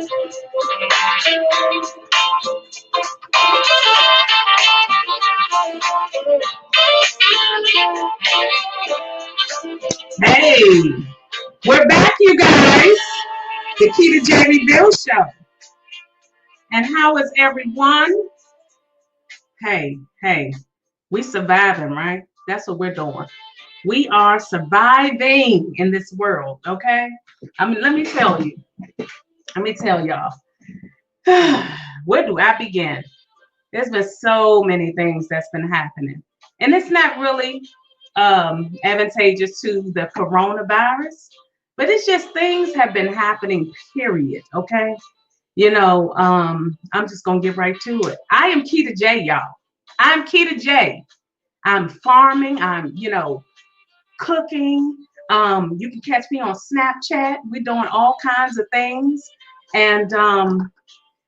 Hey, we're back, you guys. The Key to J Reveal Show. And how is everyone? Hey, we surviving, right? That's what we're doing. We are surviving in this world, okay? I mean, let me tell y'all. Where do I begin? There's been so many things that's been happening. And it's not really advantageous to the coronavirus, but it's just things have been happening, period, okay? I'm just going to get right to it. I am Key to J, y'all. I'm Key to J. I'm farming. I'm, cooking. You can catch me on Snapchat. We're doing all kinds of things. And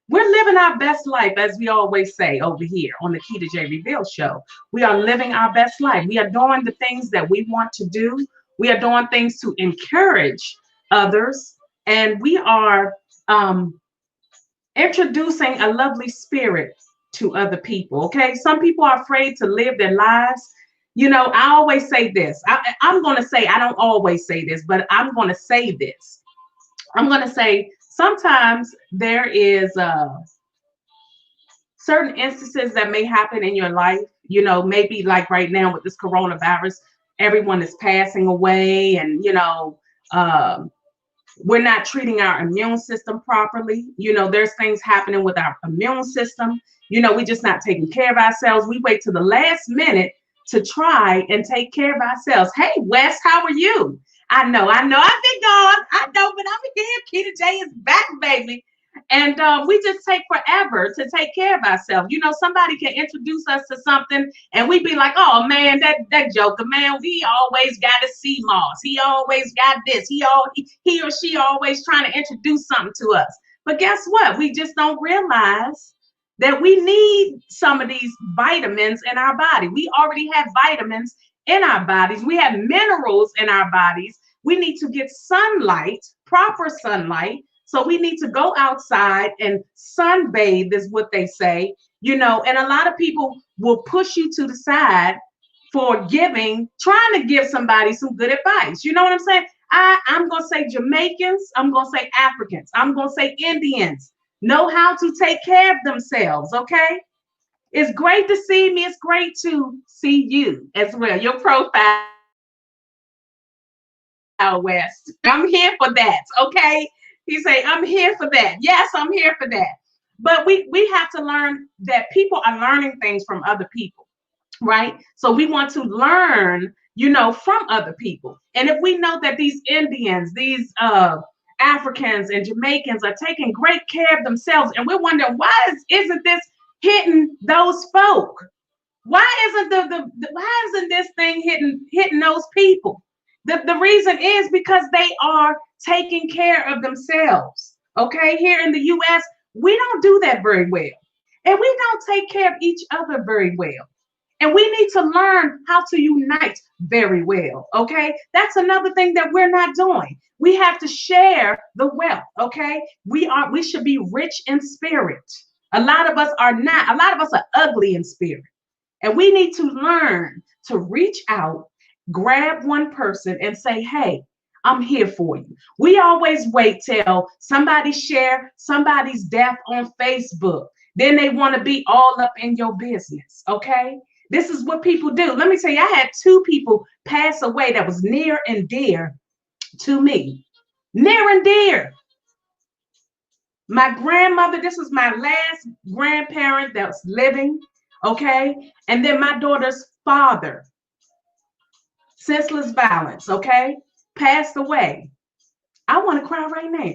we're living our best life, as we always say over here on the Key to J Reveal Show. We are living our best life. We are doing the things that we want to do. We are doing things to encourage others. And we are introducing a lovely spirit to other people, okay? Some people are afraid to live their lives. I always say this. I'm going to say, I don't always say this, but I'm going to say this. I'm going to say sometimes there is certain instances that may happen in your life, maybe like right now with this coronavirus, everyone is passing away and, we're not treating our immune system properly. There's things happening with our immune system. We're just not taking care of ourselves. We wait to the last minute to try and take care of ourselves. Hey, Wes, how are you? I know. I've been gone. I know, but I'm here. Key to J is back, baby. And we just take forever to take care of ourselves. Somebody can introduce us to something and we be like, oh man, that joker, man, we always got a sea moss. He always got this. He or she always trying to introduce something to us. But guess what? We just don't realize that we need some of these vitamins in our body. We already have vitamins in our bodies. We have minerals in our bodies. We need to get sunlight, proper sunlight. So we need to go outside and sunbathe is what they say, and a lot of people will push you to the side for trying to give somebody some good advice. You know what I'm saying? I'm going to say Jamaicans. I'm going to say Africans. I'm going to say Indians know how to take care of themselves. Okay. It's great to see me. It's great to see you as well. Your profile, West. I'm here for that. Okay. He say, I'm here for that. Yes, I'm here for that. But we have to learn that people are learning things from other people, right? So we want to learn, from other people. And if we know that these Indians, these Africans and Jamaicans are taking great care of themselves, and we're wondering, why isn't this hitting those folk? Why isn't this thing hitting those people? The reason is because they are taking care of themselves. Okay, here in the U.S., we don't do that very well. And we don't take care of each other very well. And we need to learn how to unite very well. Okay, that's another thing that we're not doing. We have to share the wealth. Okay, we should be rich in spirit. A lot of us are not. A lot of us are ugly in spirit. And we need to learn to reach out, grab one person and say, hey, I'm here for you. We always wait till somebody share somebody's death on Facebook. Then they want to be all up in your business. Okay. This is what people do. Let me tell you, I had 2 people pass away that was near and dear to me. Near and dear. My grandmother, this was my last grandparent that was living. Okay. And then my daughter's father, senseless violence. Okay. Passed away. I want to cry right now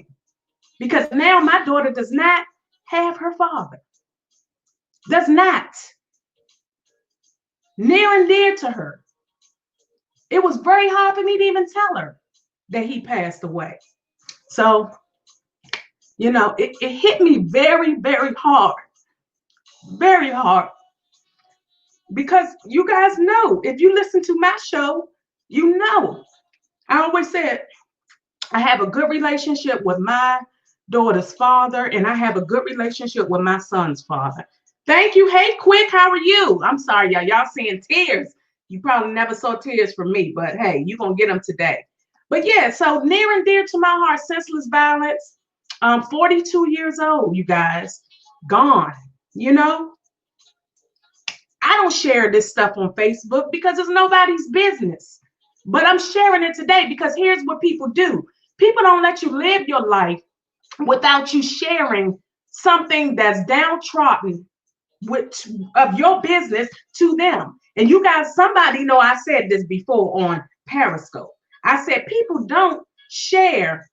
because now my daughter does not have her father. Does not. Near and dear to her. It was very hard for me to even tell her that he passed away. So, it hit me very, very hard. Very hard. Because you guys know, if you listen to my show, I always said I have a good relationship with my daughter's father, and I have a good relationship with my son's father. Thank you. Hey, Quick, how are you? I'm sorry, y'all. Y'all seeing tears. You probably never saw tears from me, but hey, you're going to get them today. But yeah, so near and dear to my heart, senseless violence. 42 years old, you guys. Gone. You know, I don't share this stuff on Facebook because it's nobody's business. But I'm sharing it today because here's what people do. People don't let you live your life without you sharing something that's downtrodden with of your business to them. And you guys, somebody know I said this before on Periscope. I said people don't share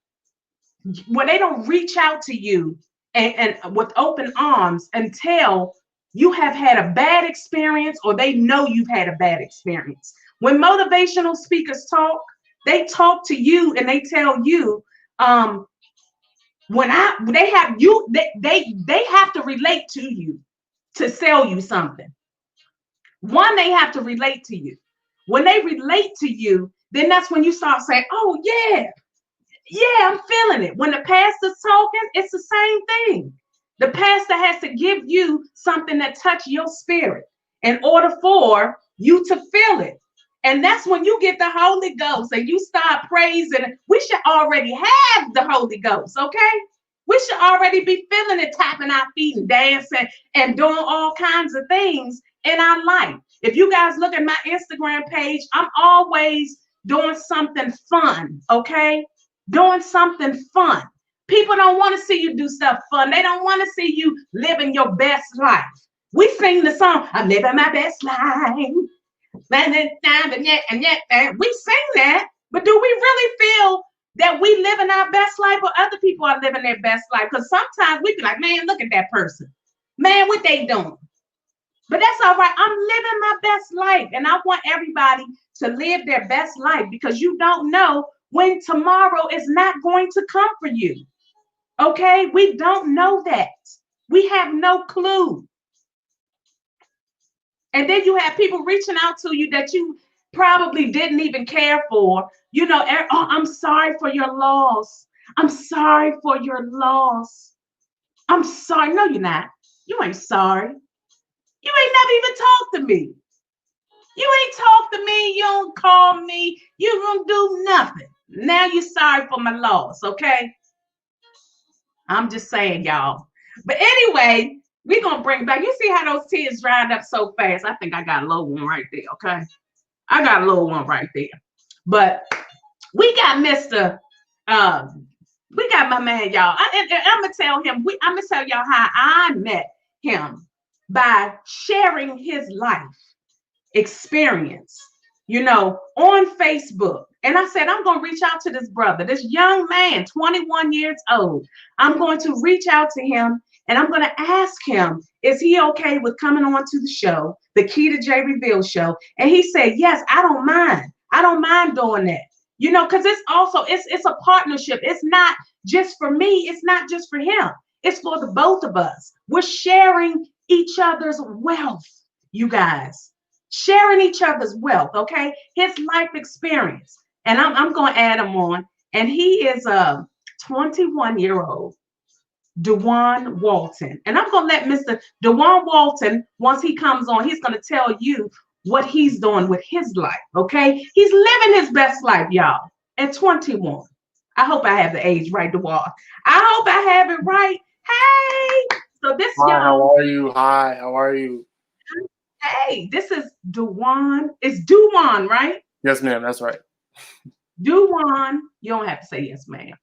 when they don't reach out to you and with open arms until you have had a bad experience or they know you've had a bad experience. When motivational speakers talk, they talk to you and they tell you, when they have you, they have to relate to you to sell you something. One, they have to relate to you. When they relate to you, then that's when you start saying, oh yeah, I'm feeling it. When the pastor's talking, it's the same thing. The pastor has to give you something that touches your spirit in order for you to feel it. And that's when you get the Holy Ghost and you start praising. We should already have the Holy Ghost, okay? We should already be feeling it, tapping our feet and dancing and doing all kinds of things in our life. If you guys look at my Instagram page, I'm always doing something fun, okay? Doing something fun. People don't want to see you do stuff fun. They don't want to see you living your best life. We sing the song, I'm living my best life. And we sing that, but do we really feel that we living our best life or other people are living their best life? Because sometimes we be like, man, look at that person. Man, what they doing? But that's all right. I'm living my best life. And I want everybody to live their best life because you don't know when tomorrow is not going to come for you. Okay? We don't know that. We have no clue. And then you have people reaching out to you that you probably didn't even care for. You know, oh, I'm sorry for your loss. I'm sorry for your loss. I'm sorry. No, you're not. You ain't sorry. You ain't never even talked to me. You ain't talked to me. You don't call me. You don't do nothing. Now you're sorry for my loss, okay? I'm just saying, y'all. But anyway, we're going to bring back. You see how those tears dried up so fast? I think I got a little one right there, okay? I got a little one right there. But we got Mr. We got my man, y'all. I'm going to tell him, I'm going to tell y'all how I met him by sharing his life experience, you know, on Facebook. And I said, I'm going to reach out to this brother, this young man, 21 years old. I'm going to reach out to him and I'm going to ask him, is he okay with coming on to the show, the Key to J Reveal show? And he said, yes, I don't mind. I don't mind doing that. You know, because it's also, it's a partnership. It's not just for me. It's not just for him. It's for the both of us. We're sharing each other's wealth, you guys. Sharing each other's wealth, okay? His life experience. And I'm going to add him on. And he is a 21-year-old DuJuan Walton. And I'm going to let Mr. DuJuan Walton, once he comes on, he's going to tell you what he's doing with his life, okay? He's living his best life, y'all, at 21. I hope I have the age right, DuJuan. I hope I have it right. Hey! So this, Hi, y'all. how are you? Hi, how are you? Hey, this is DuJuan. It's DuJuan, right? Yes, ma'am, that's right. DuJuan. You don't have to say yes, ma'am.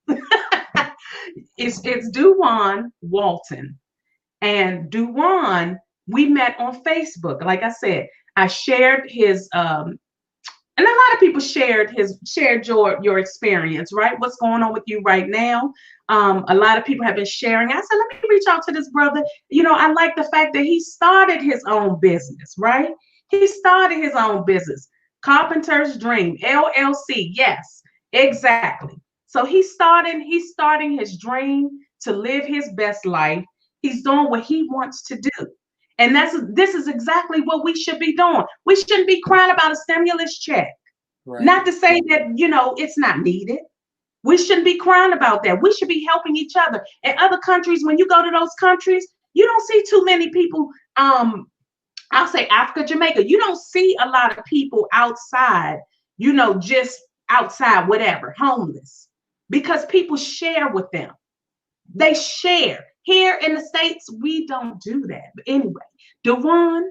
It's DuJuan Walton. And DuJuan, we met on Facebook. Like I said, I shared his and a lot of people shared your experience, right? What's going on with you right now? A lot of people have been sharing. I said, let me reach out to this brother. You know, I like the fact that he started his own business, right? He started his own business. Carpenter's Dream, LLC. Yes, exactly. So he's starting his dream to live his best life. He's doing what he wants to do. And this is exactly what we should be doing. We shouldn't be crying about a stimulus check. Right. Not to say that, you know, it's not needed. We shouldn't be crying about that. We should be helping each other. In other countries, when you go to those countries, you don't see too many people. I'll say Africa, Jamaica. You don't see a lot of people outside, just outside, whatever, homeless, because people share with them. They share. Here in the States, we don't do that. But anyway, DuJuan,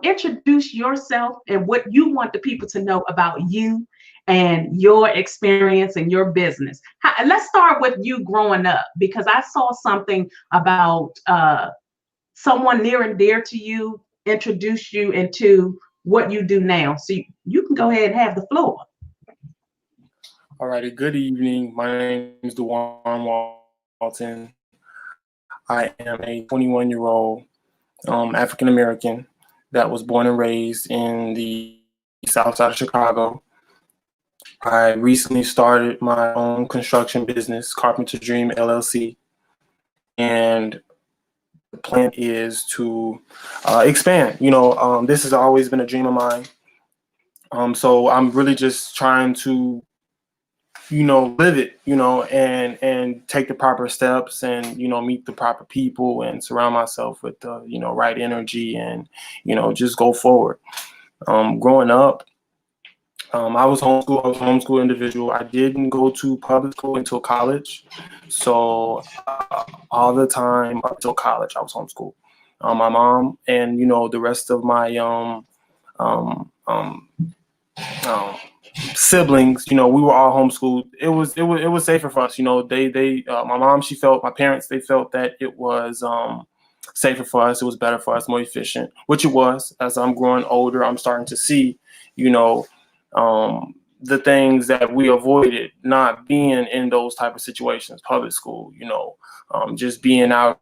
introduce yourself and what you want the people to know about you and your experience and your business. Let's start with you growing up, because I saw something about someone near and dear to you introduce you into what you do now. So you can go ahead and have the floor. All righty. Good evening. My name is DuJuan Walton. I am a 21-year-old African American that was born and raised in the south side of Chicago. I recently started my own construction business, Carpenter Dream LLC, and the plan is to expand. This has always been a dream of mine. So I'm really just trying to, live it, and take the proper steps and, meet the proper people and surround myself with the, right energy and, just go forward. Growing up, I was homeschooled. I was a homeschool individual. I didn't go to public school until college. So all the time up until college, I was homeschooled. My mom and, the rest of my siblings, we were all homeschooled. It was safer for us. My mom, my parents, they felt that it was safer for us. It was better for us, more efficient, which it was. As I'm growing older, I'm starting to see, the things that we avoided not being in those type of situations, public school, just being out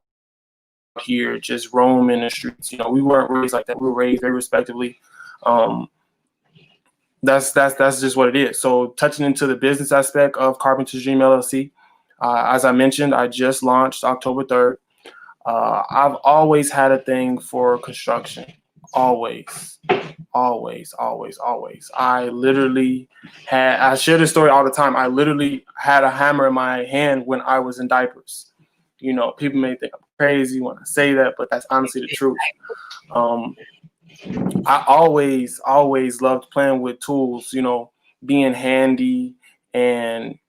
here, just roaming the streets. We weren't raised like that. We were raised very respectively. That's just what it is. So touching into the business aspect of Carpenter Dream LLC, as I mentioned, I just launched October 3rd. I've always had a thing for construction. Always. I share this story all the time. I literally had a hammer in my hand when I was in diapers. People may think I'm crazy when I say that, but that's honestly the truth. I always loved playing with tools, being handy and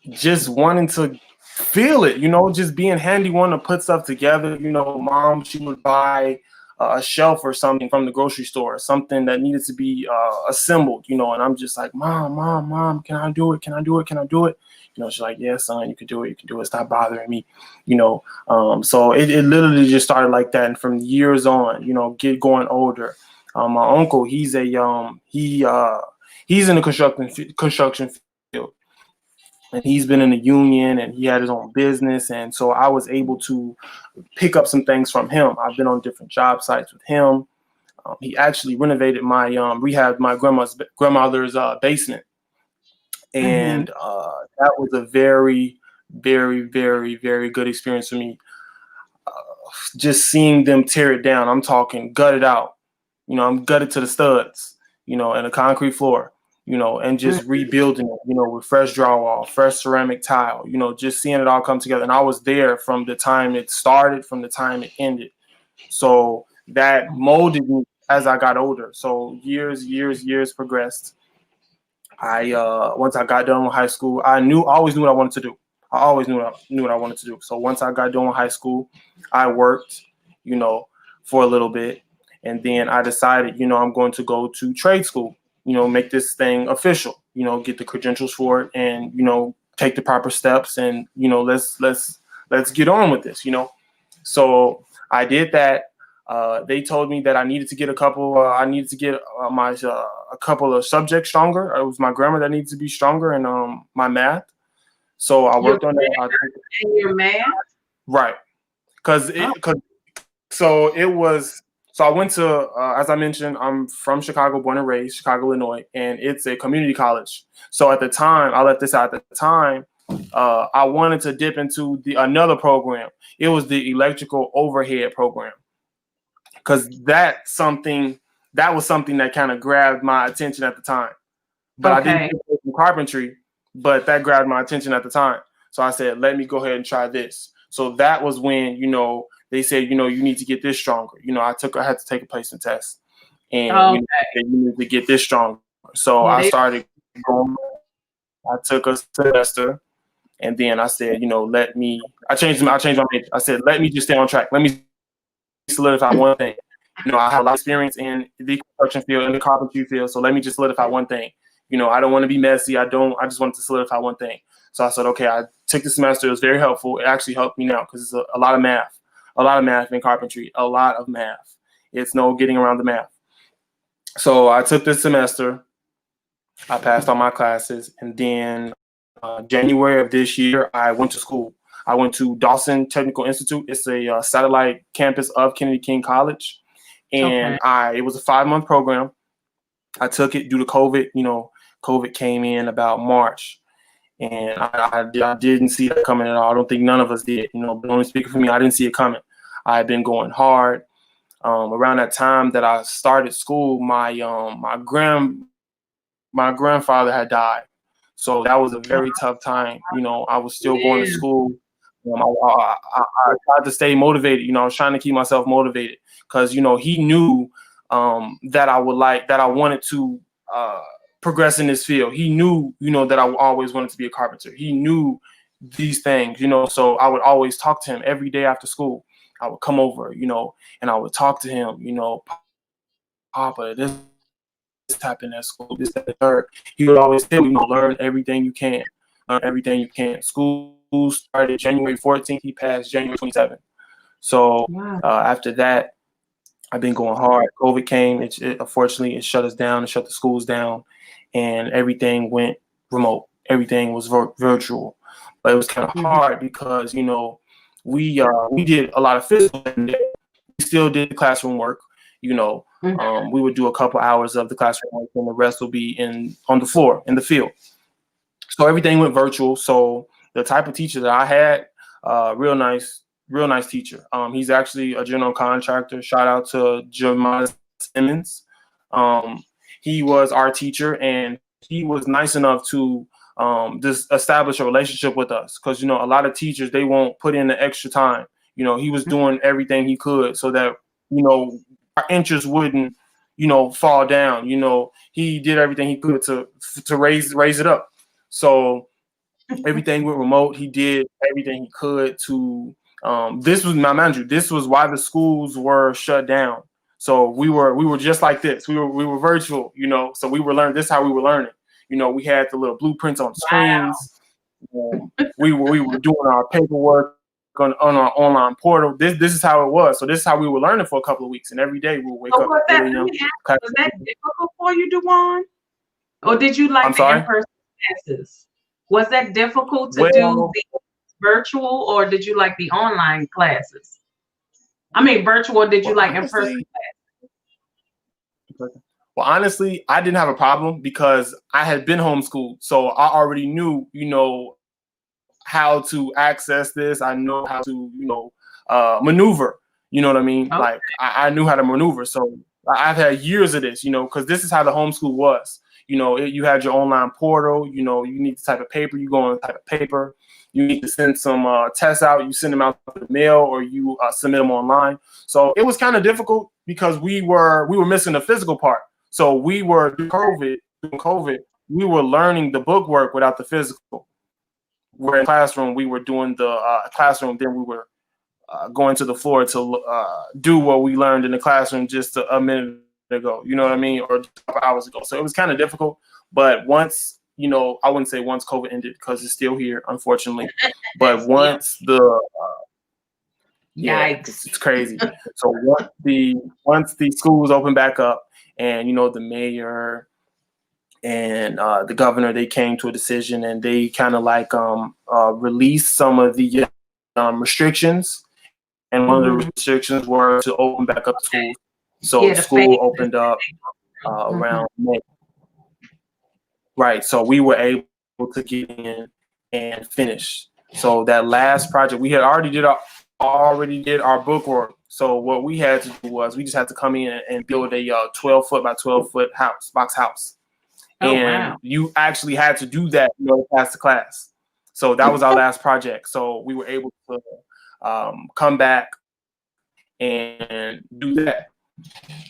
just wanting to feel it, just being handy, wanting to put stuff together. Mom, she would buy a shelf or something from the grocery store, something that needed to be assembled, and I'm just like, mom, can I do it? She's like, yeah, son, you can do it. Stop bothering me, so it literally just started like that. And from years on, going older, my uncle, he's in the construction field. And he's been in the union and he had his own business. And so I was able to pick up some things from him. I've been on different job sites with him. He actually renovated rehabbed my grandmother's basement. And that was a very, very, very, very good experience for me. Just seeing them tear it down. I'm talking gutted out. I'm gutted to the studs, and a concrete floor. And just rebuilding it, with fresh drywall, fresh ceramic tile, just seeing it all come together. And I was there from the time it started, from the time it ended. So that molded me as I got older. So years progressed. Once I got done with high school, I always knew what I wanted to do. I always knew what I wanted to do. So once I got done with high school, I worked, for a little bit. And then I decided, I'm going to go to trade school. Make this thing official, get the credentials for it and, take the proper steps and, let's get on with this, So I did that. They told me that I needed to get a couple of subjects stronger. It was my grammar that needed to be stronger and my math. So I worked on that. And your math? Right. So I went to, as I mentioned, I'm from Chicago, born and raised, Chicago, Illinois, and it's a community college. So at the time, I left this out at the time, I wanted to dip into another program. It was the electrical overhead program, because that was something that kind of grabbed my attention at the time. but I didn't take some carpentry, but that grabbed my attention at the time. So I said, let me go ahead and try this. So that was when, they said, you need to get this stronger. I had to take a placement test, and you need to get this stronger. So I started going. I took a semester, and then I said, I changed my major. I said, let me just stay on track. Let me solidify one thing. I have a lot of experience in the construction field and the carpentry field, so let me just solidify one thing. I don't want to be messy. I just wanted to solidify one thing. So I said, okay, I took the semester. It was very helpful. It actually helped me now because it's a lot of math in carpentry, a lot of math. It's no getting around the math. So I took this semester. I passed all my classes. And then January of this year, I went to school. I went to Dawson Technical Institute. It's a satellite campus of Kennedy King College. And it was a 5-month program. I took it due to COVID. COVID came in about March. And I didn't see that coming at all. I don't think none of us did. But only speaking for me, I didn't see it coming. I had been going hard. Around that time that I started school, my grandfather had died. So that was a very tough time. I was still going to school. I tried to stay motivated. I was trying to keep myself motivated because, he knew that I wanted to progress in this field. He knew, that I always wanted to be a carpenter. He knew these things, so I would always talk to him every day after school. I would come over, and I would talk to him, Papa, this happened at school, this, that, and third. He would always tell me, learn everything you can. Learn everything you can. School started January 14th. He passed January 27th. So after that, I've been going hard. COVID came. Unfortunately, it shut us down. It shut the schools down. And everything went remote. Everything was virtual. But it was kind of hard because, we did a lot of physical. We still did the classroom work. We would do a couple hours of the classroom work, and the rest will be on the floor in the field. So everything went virtual. So the type of teacher that I had, real nice teacher. He's actually a general contractor. Shout out to Jeremiah Simmons. He was our teacher, and he was nice enough to just establish a relationship with us. Because, a lot of teachers, they won't put in the extra time. He was doing everything he could so that, our interest wouldn't, fall down. He did everything he could to raise it up. So everything went remote. He did everything he could to, this was why the schools were shut down. So we were just like this. We were virtual, so we were learning. This is how we were learning. We had the little blueprints on screens. We were doing our paperwork on our online portal. This is how it was. So this is how we were learning for a couple of weeks. And every day we would wake up. Was that difficult for you, DuJuan? Or did you like the in-person classes? Was that difficult to do the virtual, or did you like the online classes? I mean, virtual, or did you like in-person classes? Well, honestly, I didn't have a problem because I had been homeschooled. So I already knew, how to access this. I know how to, maneuver. You know what I mean? Okay. Like I knew how to maneuver. So I've had years of this, because this is how the homeschool was. You had your online portal. You need to type of paper. You go on type of paper. You need to send some tests out. You send them out to the mail, or you submit them online. So it was kind of difficult because we were missing the physical part. So we were during COVID, we were learning the book work without the physical. We're in classroom. We were doing the classroom. Then we were going to the floor to do what we learned in the classroom just a minute ago. You know what I mean? Or a couple hours ago. So it was kind of difficult. But once, I wouldn't say once COVID ended because it's still here, unfortunately. But once it's crazy. So once the schools opened back up, and the mayor and the governor, they came to a decision, and they kind of like released some of the restrictions. And one of the restrictions were to open back up schools. So school opened up around May. Right. So we were able to get in and finish. So that last project, we had already did our book work. So what we had to do was we just had to come in and build a 12-foot by 12-foot box house. Oh, and wow. you actually had to do that in order to pass the class. So that was our last project. So we were able to come back and do that.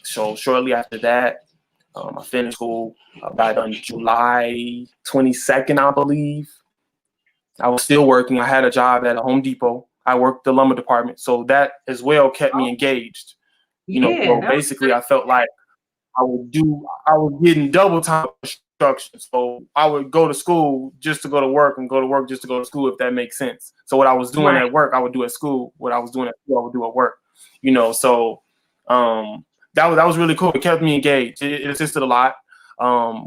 So shortly after that, I finished school about on July 22nd, I believe. I was still working. I had a job at a Home Depot. I worked the lumber department. So that as well kept me engaged. Yeah, So that was basically I felt like I was getting double time instruction. So I would go to school just to go to work and go to work just to go to school, if that makes sense. So what I was doing right. at work, I would do at school. What I was doing at school, I would do at work. So that was really cool. It kept me engaged. It assisted a lot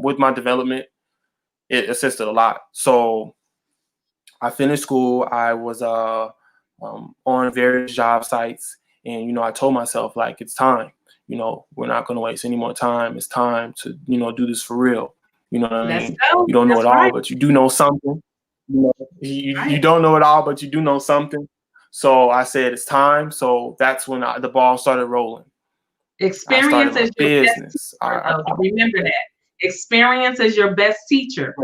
with my development. It assisted a lot. So I finished school. I was on various job sites, and I told myself, like, it's time. We're not going to waste any more time. It's time to do this for real. You know what I Let's mean? go. You don't know That's it all, right. but you do know something. You Right. don't know it all, but you do know something. So I said it's time. So that's when the ball started rolling. I started Experience my is your best business. teacher, though. Remember that. Experience is your best teacher.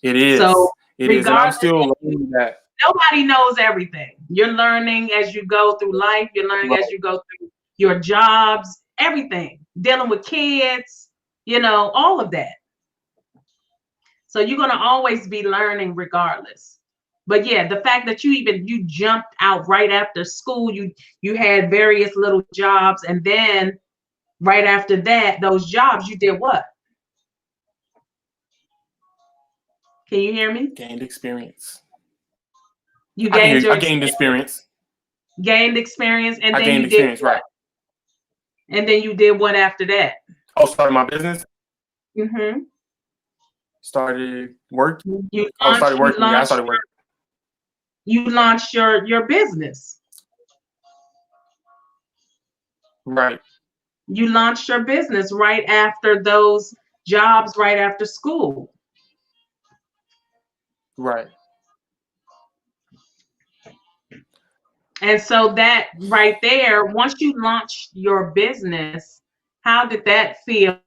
It is. So It is. And I'm regardless, still learning that. nobody knows everything. You're learning as you go through life. You're learning as you go through your jobs, everything, dealing with kids, all of that. So you're going to always be learning regardless. But yeah, the fact that you jumped out right after school, you had various little jobs, and then right after that, those jobs, you did what? Can you hear me? Gained experience. You I can hear gained you. your I gained experience. gained experience, and I then gained you did experience, what? right. And then you did what after that? Oh, started my business. Mm-hmm. Started working. You Oh, launched, started you working. Yeah, I launched, started working. you launched your business. Right. You launched your business right after those jobs, right after school. Right. And so that right there, once you launched your business, how did that feel?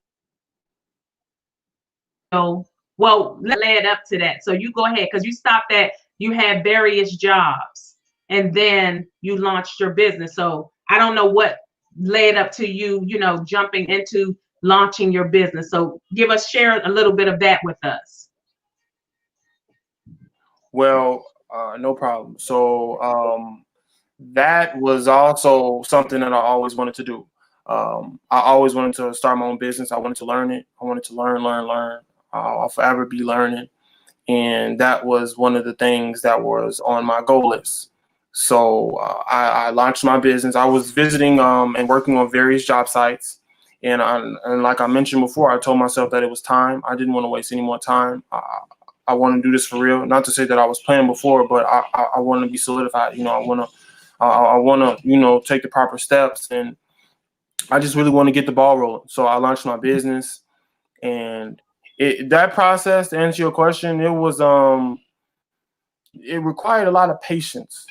Well, led up to that. So you go ahead, because you stopped at, you had various jobs, and then you launched your business. So I don't know what led up to you, jumping into launching your business. So share a little bit of that with us. Well, no problem. So that was also something that I always wanted to do. I always wanted to start my own business. I wanted to learn it. I wanted to learn. I'll forever be learning. And that was one of the things that was on my goal list. So I launched my business. I was visiting and working on various job sites. And like I mentioned before, I told myself that it was time. I didn't want to waste any more time. I want to do this for real. Not to say that I was playing before, but I want to be solidified. I want to take the proper steps, and I just really want to get the ball rolling. So I launched my business, and that process, to answer your question, it required a lot of patience.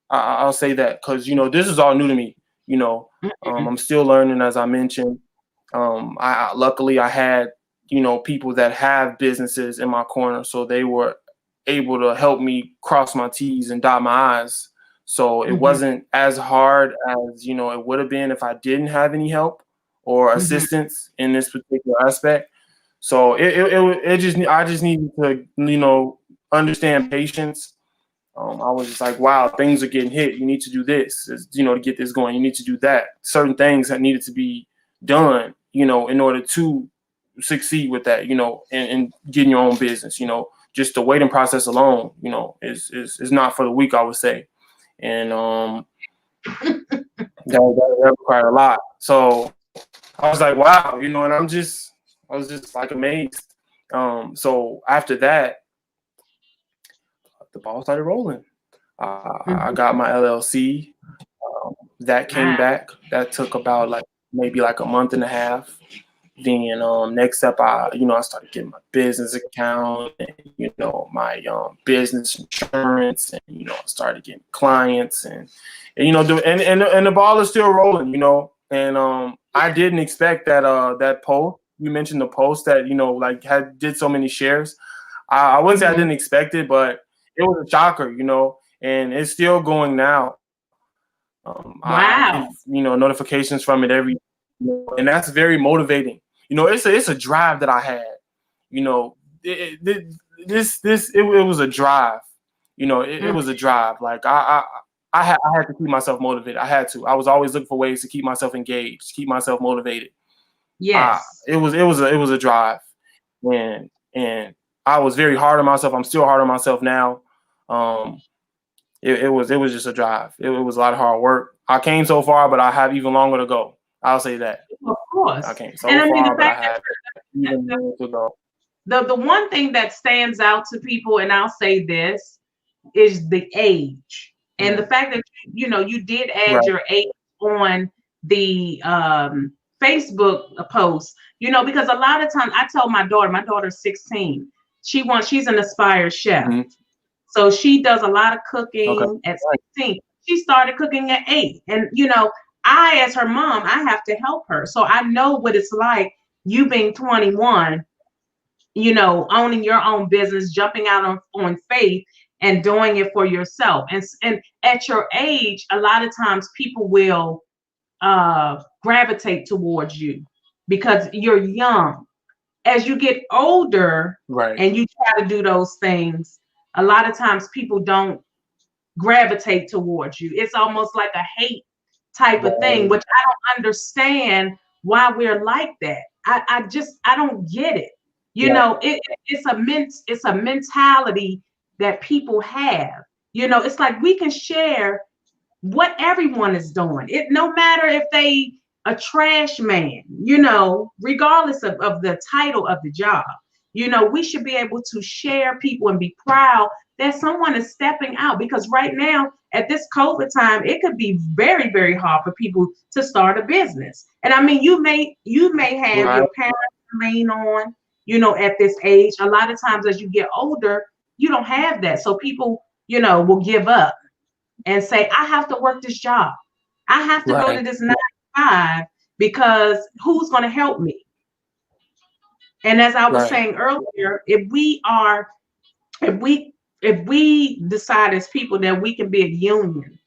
I'll say that, because this is all new to me. I'm still learning, as I mentioned. I luckily I had people that have businesses in my corner, so they were able to help me cross my T's and dot my I's. So it wasn't as hard as it would have been if I didn't have any help or assistance in this particular aspect. So I just needed to understand patience. I was just like, wow, things are getting hit. You need to do this, to get this going. You need to do that. Certain things that needed to be done, in order to succeed with that, and getting your own business. Just the waiting process alone, is not for the weak, I would say. And that required a lot. So I was like, wow, and I was just like amazed. So after that, the ball started rolling. I got my LLC. That came back. That took about maybe a month and a half. Then next up, I started getting my business account and my business insurance, and I started getting clients, and the ball is still rolling, and I didn't expect that post you mentioned the post that, you know, like did so many shares. I wouldn't say I didn't expect it, but it was a shocker, you know, and it's still going now. I get, Wow. you know, notifications from it every, and that's very motivating. You know, it's a drive that I had. You know, it was a drive. You know, it was a drive. Like I had to keep myself motivated. I had to. I was always looking for ways to keep myself engaged, keep myself motivated. Yes. It was a drive, and I was very hard on myself. I'm still hard on myself now. It was just a drive. It was a lot of hard work. I came so far, but I have even longer to go. I'll say that. Of course. I came so And I mean, far, the but I fact have even more to go. the one thing that stands out to people, and I'll say this, is the age. And the fact that you know you did add your age on the Facebook post, you know, because a lot of times I tell my daughter's 16. She's an aspired chef. So she does a lot of cooking at 16. She started cooking at 8. And you know, I as her mom, I have to help her. So I know what it's like, you being 21, you know, owning your own business, jumping out on faith and doing it for yourself. And at your age, a lot of times people will gravitate towards you because you're young. As you get older and you try to do those things, a lot of times people don't gravitate towards you. It's almost like a hate type of thing, which I don't understand why we're like that. I don't get it. You know, it's a mentality that people have. You know, it's like we can share what everyone is doing. It no matter if they a trash man, you know, regardless of the title of the job. You know, we should be able to share people and be proud that someone is stepping out, because right now at this COVID time, it could be very, very hard for people to start a business. And I mean, you may have your parents to lean on, you know, at this age. A lot of times as you get older, you don't have that. So people, you know, will give up and say, I have to work this job. I have to go to this 9 to 5 because who's going to help me? And as I was saying earlier, if we decide as people that we can be a union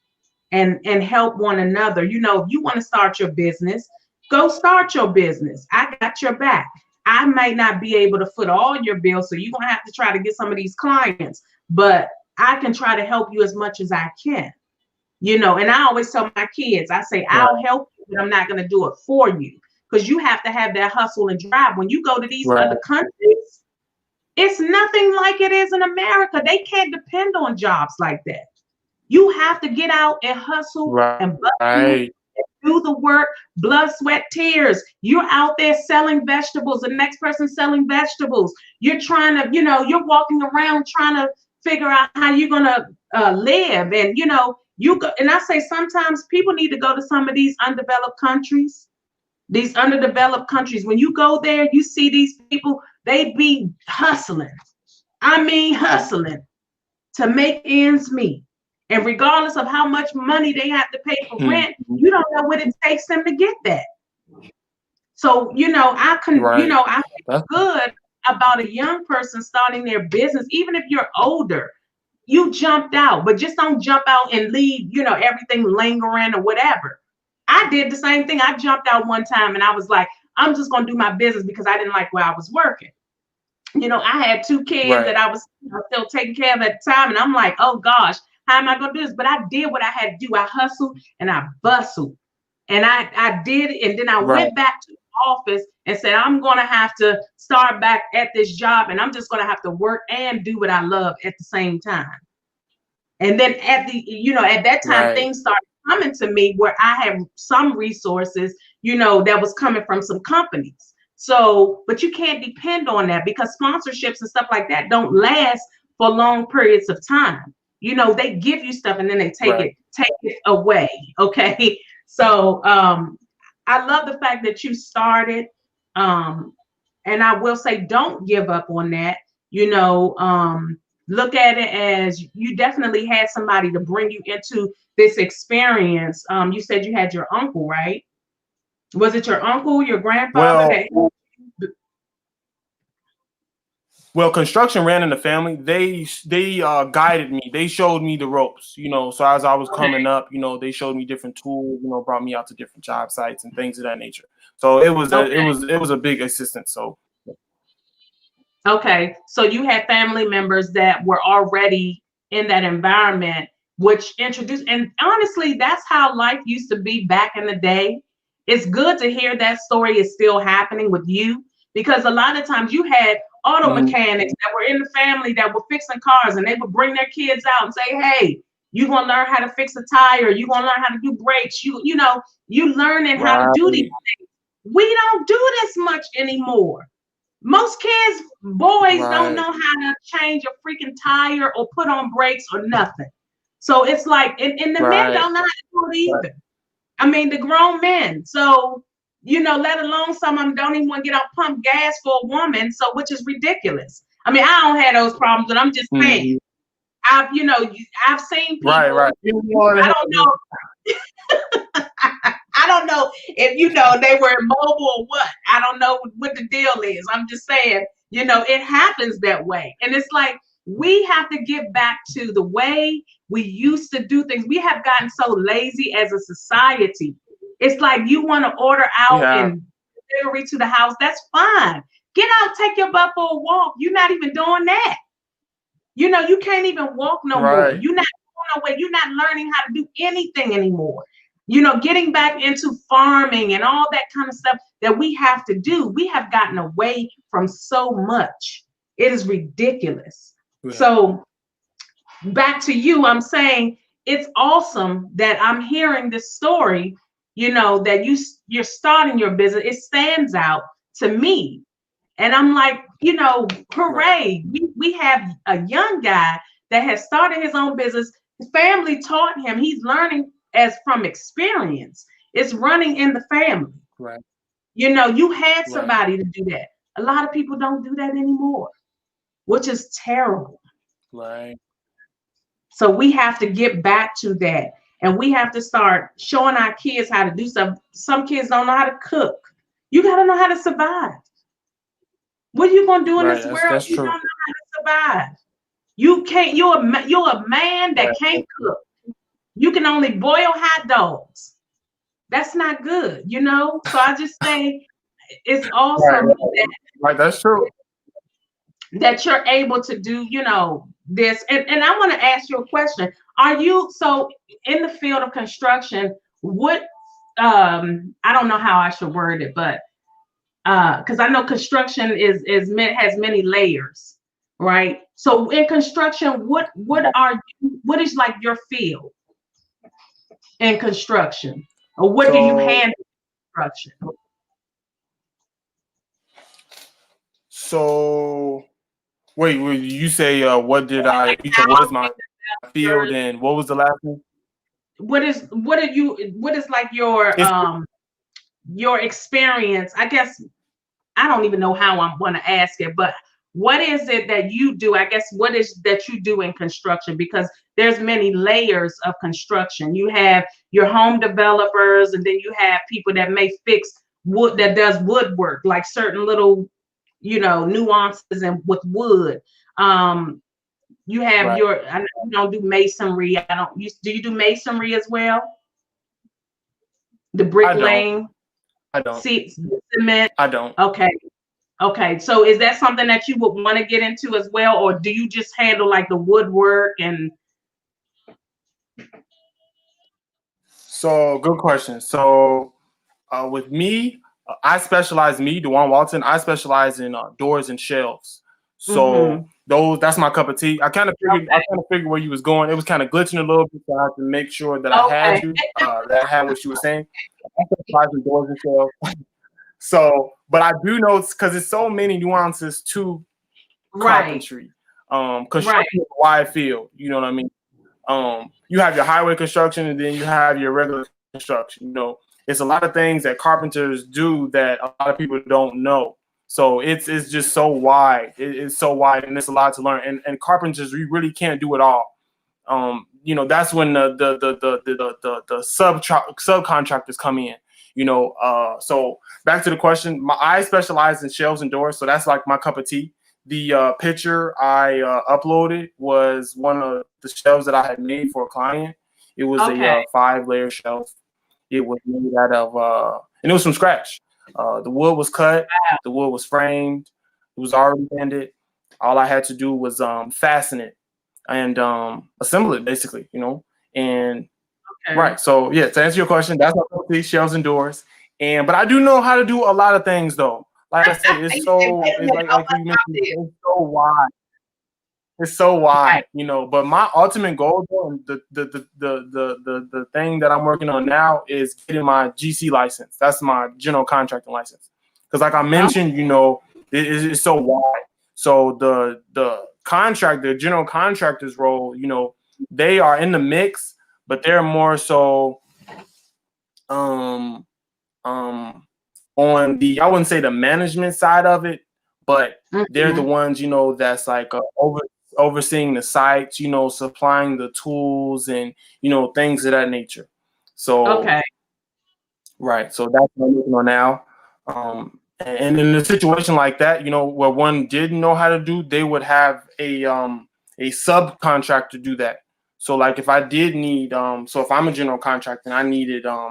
and help one another, you know, if you want to start your business, go start your business. I got your back. I might not be able to foot all your bills, so you're gonna have to try to get some of these clients, but I can try to help you as much as I can. You know, and I always tell my kids, I say, I'll help you, but I'm not gonna do it for you, because you have to have that hustle and drive. When you go to these other countries, it's nothing like it is in America. They can't depend on jobs like that. You have to get out and hustle and do the work, blood, sweat, tears. You're out there selling vegetables. The next person selling vegetables. You're trying to, you know, you're walking around trying to figure out how you're gonna live. And you know, and I say sometimes people need to go to some of these undeveloped countries. These underdeveloped countries, when you go there, you see these people, they be hustling. I mean, hustling to make ends meet. And regardless of how much money they have to pay for rent, you don't know what it takes them to get that. So, you know, I feel good about a young person starting their business, even if you're older. You jumped out, but just don't jump out and leave, you know, everything lingering or whatever. I did the same thing. I jumped out one time and I was like, I'm just going to do my business because I didn't like where I was working. You know, I had 2 kids that I was still taking care of at the time. And I'm like, oh gosh, how am I going to do this? But I did what I had to do. I hustled and I bustled. And I did it. And then I went back to the office and said, I'm going to have to start back at this job. And I'm just going to have to work and do what I love at the same time. And then at that time, things started coming to me where I have some resources, you know, that was coming from some companies. So, but you can't depend on that, because sponsorships and stuff like that don't last for long periods of time. You know, they give you stuff and then they take it away. Okay. So I love the fact that you started. And I will say, don't give up on that. You know, look at it as you definitely had somebody to bring you into this experience. You said you had your uncle, right? Was it your uncle, your grandfather? Well, construction ran in the family. They guided me. They showed me the ropes, So as I was coming up, they showed me different tools, brought me out to different job sites and things of that nature. So it was a big assistance. So okay, so you had family members that were already in that environment, which introduced, and honestly, that's how life used to be back in the day. It's good to hear that story is still happening with you, because a lot of times you had auto mechanics that were in the family that were fixing cars, and they would bring their kids out and say, hey, you're gonna learn how to fix a tire, you're gonna learn how to do brakes, you learning how to do these things. We don't do this much anymore. Most kids, boys, don't know how to change a freaking tire or put on brakes or nothing. So it's like, and the men don't know how to do it either. I mean, the grown men. So, let alone some of them don't even want to get out pump gas for a woman. So, which is ridiculous. I mean, I don't have those problems, but I'm just saying. I've seen people. Right. I don't know. I don't know if they were mobile or what. I don't know what the deal is. I'm just saying, it happens that way. And it's like we have to get back to the way we used to do things. We have gotten so lazy as a society. It's like you want to order out and delivery to the house. That's fine. Get out, take your butt for a walk. You're not even doing that. You can't even walk no more. You're not going no way. You're not learning how to do anything anymore. Getting back into farming and all that kind of stuff that we have to do. We have gotten away from so much. It is ridiculous. Yeah. So back to you, I'm saying it's awesome that I'm hearing this story, that you're starting your business. It stands out to me. And I'm like, hooray. We have a young guy that has started his own business. His family taught him. He's learning as from experience. It's running in the family. Right. You had somebody to do that. A lot of people don't do that anymore, which is terrible. Right. So we have to get back to that. And we have to start showing our kids how to do stuff. Some kids don't know how to cook. You got to know how to survive. What are you going to do in this world if you don't know how to survive? You can't, you're a man that can't cook. You can only boil hot dogs. That's not good, So I just think it's awesome that's true. That you're able to do, this. And I want to ask you a question. Are you so in the field of construction? What I don't know how I should word it, but because I know construction has many layers, right? So in construction, what is like your field in construction, or what do you handle in construction? So wait, you say what did I? You said what is my field, and what was the last one? What is like your experience? I guess I don't even know how I'm going to ask it, but what is it that you do? I guess what is that you do in construction? Because there's many layers of construction. You have your home developers, and then you have people that may fix wood, that does woodwork, like certain little, nuances and with wood. You have I know you don't do masonry. Do you do masonry as well? The bricklaying? I don't. Cement? I don't. Okay. So is that something that you would want to get into as well? Or do you just handle like the woodwork and? So good question. So with me, DuJuan Walton, I specialize in doors and shelves. So that's my cup of tea. I kind of figured where you was going. It was kind of glitching a little bit, so I have to make sure that I had you, that I had what you were saying. I specialize in doors and shelves. So, but I do know, because it's so many nuances to carpentry. Construction is a wide field. You know what I mean? You have your highway construction, and then you have your regular construction. It's a lot of things that carpenters do that a lot of people don't know. So it's just so wide. It's so wide, and it's a lot to learn. And carpenters, we really can't do it all. That's when the subcontractors come in. So back to the question, I specialize in shelves and doors, so that's like my cup of tea. the picture I uploaded was one of the shelves that I had made for a client. It was Okay. a 5-layer shelf. It was made out of, and it was from scratch. The wood was cut. The wood was framed. It was already bended. All I had to do was fasten it and assemble it, basically, And Okay. right. So yeah, to answer your question, that's what these shelves and doors. But I do know how to do a lot of things, though. Like I said, it's like you mentioned, it's so wide. It's so wide, But my ultimate goal, though, and the thing that I'm working on now is getting my GC license. That's my general contracting license. Because, like I mentioned, it's so wide. So the general contractor's role, they are in the mix, but they're more so on the, I wouldn't say the management side of it, but they're the ones, that's like overseeing the sites, supplying the tools and, things of that nature. So, okay. Right. So that's what I'm working on now. And in a situation like that, where one didn't know how to do, they would have a subcontractor do that. So like if I did need, so if I'm a general contractor and I needed a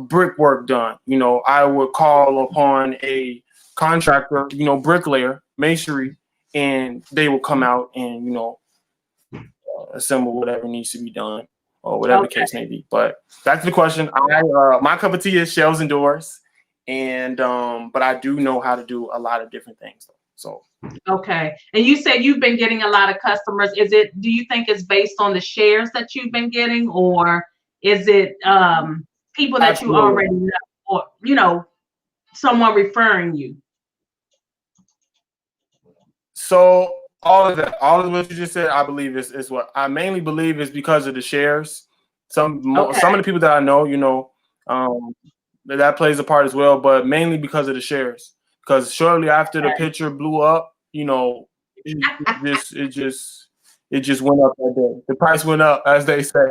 brickwork done, I would call upon a contractor, bricklayer, masonry, and they will come out and, assemble whatever needs to be done or whatever the case may be. But back to the question, my cup of tea is shelves and doors, and but I do know how to do a lot of different things. So okay. And you said you've been getting a lot of customers. Do you think it's based on the shares that you've been getting, or is it people that Absolutely. you already know, or someone referring you? So all of what you just said, I believe is what I mainly believe is because of the shares. Some of the people that I know, that plays a part as well, but mainly because of the shares. Because shortly after the picture blew up, it just went up that day. The price went up, as they say.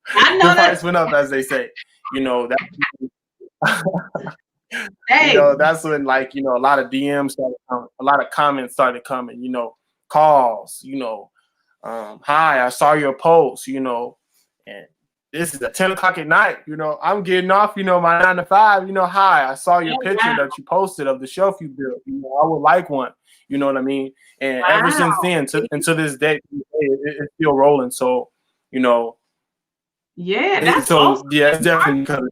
I know the price went up, as they say. That's when a lot of DMs started coming, a lot of comments started coming, calls, hi, I saw your post, and this is at 10 o'clock at night, I'm getting off, my 9 to 5, hi, I saw your picture that you posted of the shelf you built, I would like one, you know what I mean? And ever since then, to this day, it's still rolling. So, yeah, that's awesome. Yeah, it's definitely definitely.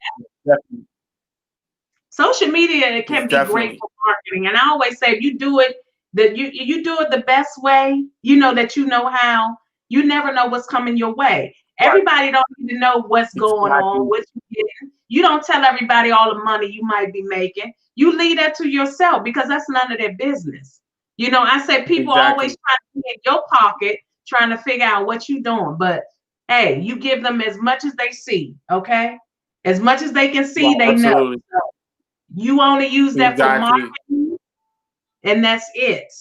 Social media can be great for marketing, and I always say if you do it you do it the best way, that you know how. You never know what's coming your way. Everybody don't need to know what's going on, what you're getting. You don't tell everybody all the money you might be making. You leave that to yourself because that's none of their business. I say people always try to be in your pocket, trying to figure out what you're doing, but hey, you give them as much as they see, okay? As much as they can see, they know. So you only use that for marketing, and that's it.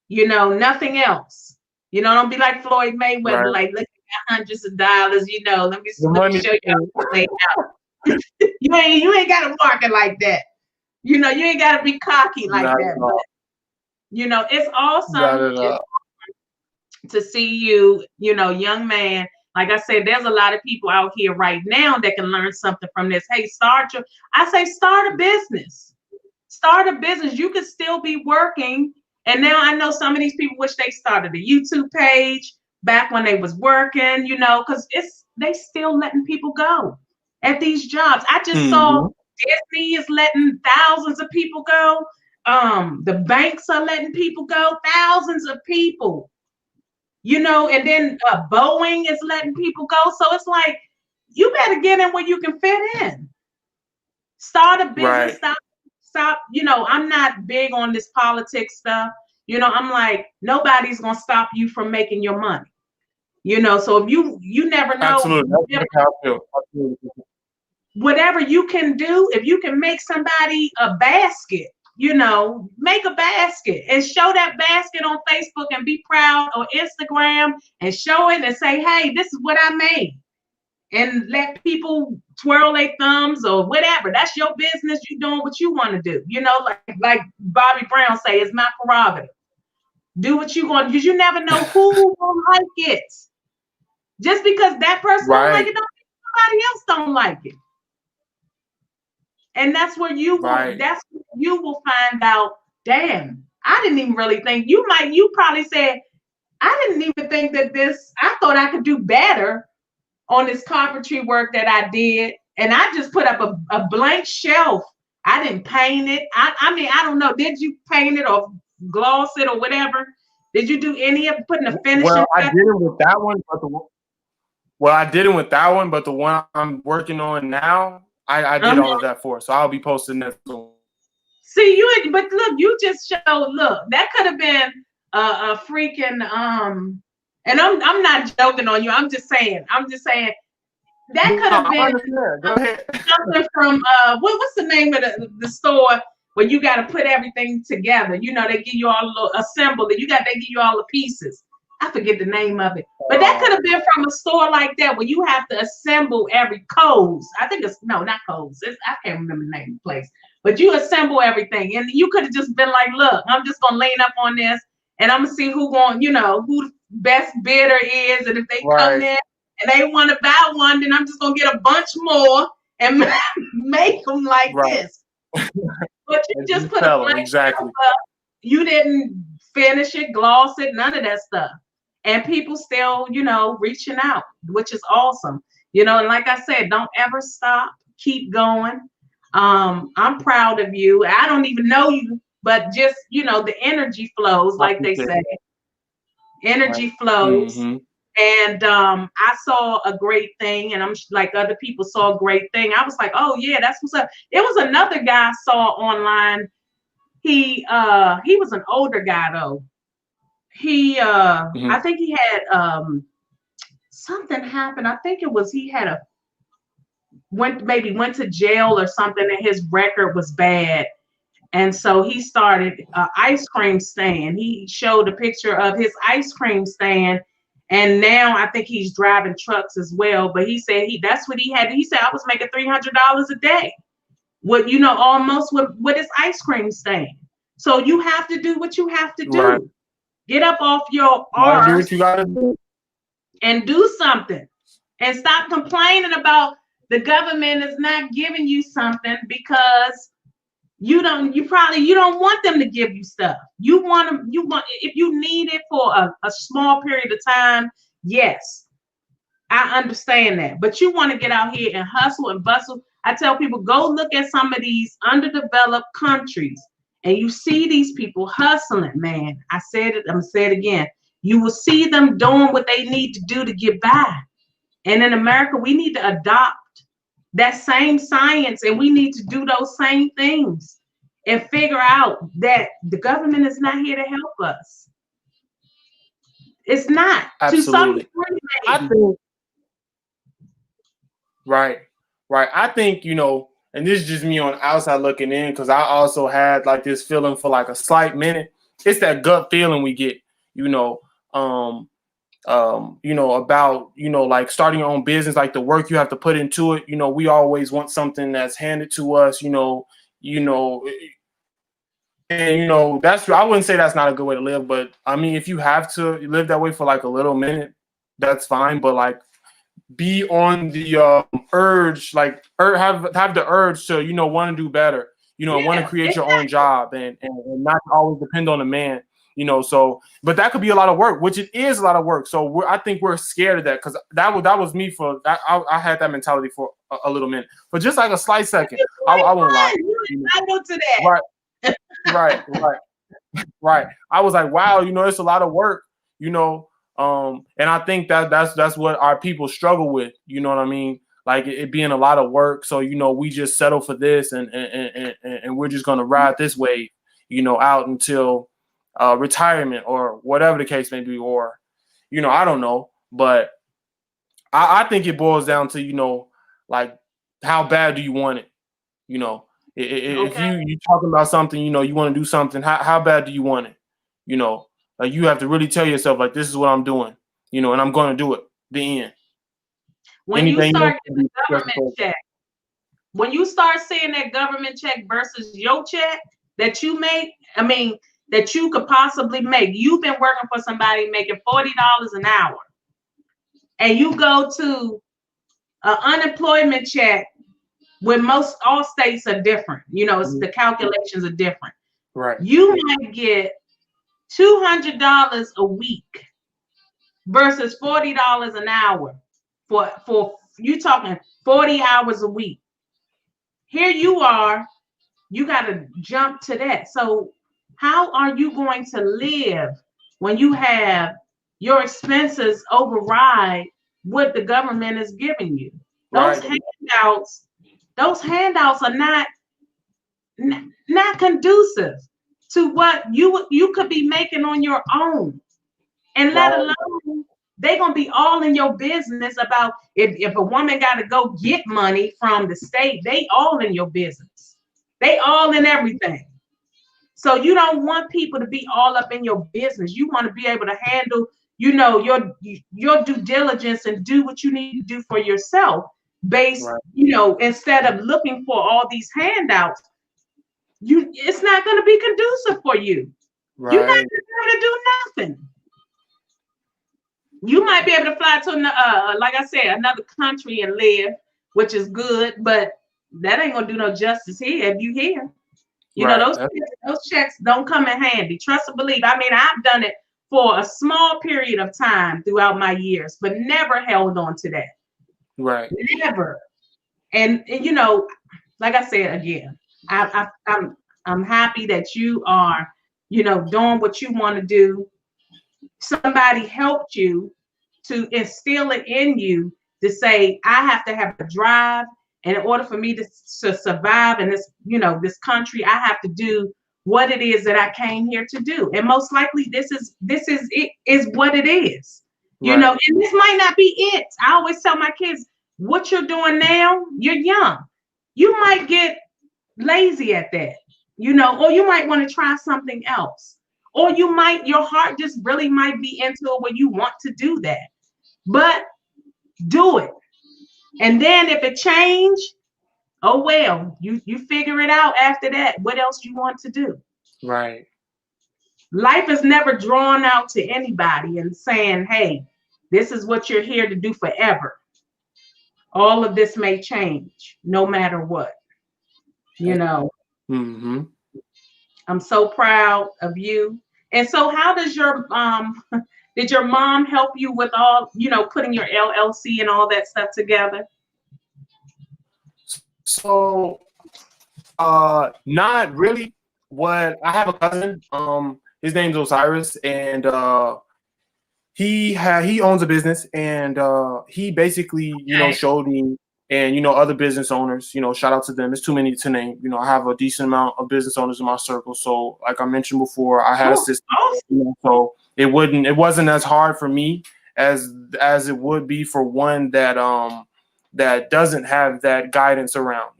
Nothing else. Don't be like Floyd Mayweather, like look at hundreds of dollars. Let me show you how to play out. you ain't got to market like that. You ain't got to be cocky like that. But it's awesome to see you. Young man. Like I said, there's a lot of people out here right now that can learn something from this. Hey, start a business. Start a business. You could still be working. And now I know some of these people wish they started a YouTube page back when they was working, because they still letting people go at these jobs. I just saw Disney is letting thousands of people go. The banks are letting people go, thousands of people, and then Boeing is letting people go. So it's like, you better get in where you can fit in. Start a business, stop. I'm not big on this politics stuff. I'm like, nobody's gonna stop you from making your money. So if you never know. Absolutely. Whatever you can do, if you can make somebody a basket, make a basket and show that basket on Facebook and be proud, or Instagram and show it and say, hey, this is what I made. and let people twirl their thumbs or whatever. That's your business. You doing what you want to do. You know, like Bobby Brown say, it's my prerogative. Do what you want, because you never know who will like it. Just because that person don't like it, don't mean somebody else don't like it. And that's where you will find out, damn, I didn't even really think you probably said, I didn't even think that I thought I could do better on this carpentry work that I did. And I just put up a blank shelf. I didn't paint it. I mean, I don't know. Did you paint it or gloss it or whatever? Did you do any of putting a finishing? Well, I didn't with that one, but the one I'm working on now, I did all of that for. So I'll be posting that soon. See, but look, you just showed, look, that could have been a freaking and I'm not joking on you. I'm just saying that could have been something from what's the name of the store where you got to put everything together. You know, they give you all a little assemble it. They give you all the pieces. I forget the name of it, but that could have been from a store like that where you have to assemble every Kohl's. I think it's not Kohl's. I can't remember the name of the place, but you assemble everything, and you could have just been like, "Look, I'm just gonna lean up on this, and I'm gonna see who the best bidder is, and if they come in and they want to buy one, then I'm just gonna get a bunch more and make them like this." But you just put a blank exactly. You didn't finish it, gloss it, none of that stuff. And people still, reaching out, which is awesome. And like I said, don't ever stop. Keep going. I'm proud of you. I don't even know you, but just, the energy flows, like they say. Energy flows. Mm-hmm. And I saw a great thing, and I'm like other people saw a great thing. I was like, oh yeah, that's what's up. It was another guy I saw online. He was an older guy though. He I think he had something happened. I think it was he had went to jail or something, and his record was bad. And so he started an ice cream stand. He showed a picture of his ice cream stand, and now I think he's driving trucks as well. But he said that's what he had. He said, I was making $300 a day. Almost with his ice cream stand. So you have to do what you have to do. Right. Get up off your arse. Do what you gotta do. And do something. And stop complaining about the government is not giving you something because you don't want them to give you stuff. You want if you need it for a small period of time, yes. I understand that. But you want to get out here and hustle and bustle. I tell people, go look at some of these underdeveloped countries and you see these people hustling, man. I said it, I'm going to say it again. You will see them doing what they need to do to get by. And in America, we need to adopt that same science, and we need to do those same things and figure out that the government is not here to help us. It's not. Absolutely. To some degree, I think, right. I think, and this is just me on outside looking in, because I also had like this feeling for like a slight minute. It's that gut feeling we get, about, like starting your own business, like the work you have to put into it. We always want something that's handed to us, and that's, I wouldn't say that's not a good way to live, but I mean, if you have to live that way for like a little minute, that's fine. But like, be on the urge, like have the urge to, want to do better, want to create your own job and not always depend on a man. So, but that could be a lot of work, which it is a lot of work. So I think we're scared of that, because that was me for that. I had that mentality for a little minute, but just like a slight second. I won't lie. Entitled to that. Right. I was like, wow, it's a lot of work, and I think that's what our people struggle with. You know what I mean? Like it being a lot of work. So, we just settle for this and we're just going to ride this wave, out until retirement or whatever the case may be, or, I don't know. But I think it boils down to, like, how bad do you want it? If you talking about something, you want to do something, how bad do you want it? Like you have to really tell yourself, like, this is what I'm doing, and I'm going to do it. The end. When you Anything start can getting be the government check, when you start seeing that government check versus your check that you make, I mean, that you could possibly make, you've been working for somebody making $40 an hour, and you go to an unemployment check, when most all states are different, it's the calculations are different. right. You might get $200 a week versus $40 an hour for you talking 40 hours a week. Here you are, you got to jump to that. So how are you going to live when you have your expenses override what the government is giving you? Those Right. handouts are not conducive to what you could be making on your own. And let Right. alone they're gonna be all in your business about if a woman got to go get money from the state, they all in your business. They all in everything. So you don't want people to be all up in your business. You want to be able to handle, your due diligence and do what you need to do for yourself based, Right. instead of looking for all these handouts. It's not going to be conducive for you. You're not Right. going to be able to do nothing. You might be able to fly to like I said, another country and live, which is good, but that ain't gonna do no justice here if you here. Right. Those checks don't come in handy. Trust and believe. I mean, I've done it for a small period of time throughout my years, but never held on to that. Right. Never. And like I said again, I'm happy that you are, doing what you want to do. Somebody helped you to instill it in you to say, I have to have a drive, and in order for me to survive in this country, I have to do what it is that I came here to do. And most likely this is what it is. Right. And this might not be it. I always tell my kids, what you're doing now, you're young. You might get lazy at that, or you might want to try something else. Or your heart just really might be into it where you want to do that. But do it. And then if it change, oh well, you figure it out after that. What else you want to do? Right. Life is never drawn out to anybody and saying, hey, this is what you're here to do forever. All of this may change no matter what. Mm-hmm. I'm so proud of you. And so how does your did your mom help you with all, putting your LLC and all that stuff together? So, not really. What I have a cousin. His name's Osiris, and he owns a business, and he basically showed me, and other business owners. Shout out to them. It's too many to name. I have a decent amount of business owners in my circle. So, like I mentioned before, I had a system. So it wasn't as hard for me as it would be for one that doesn't have that guidance around.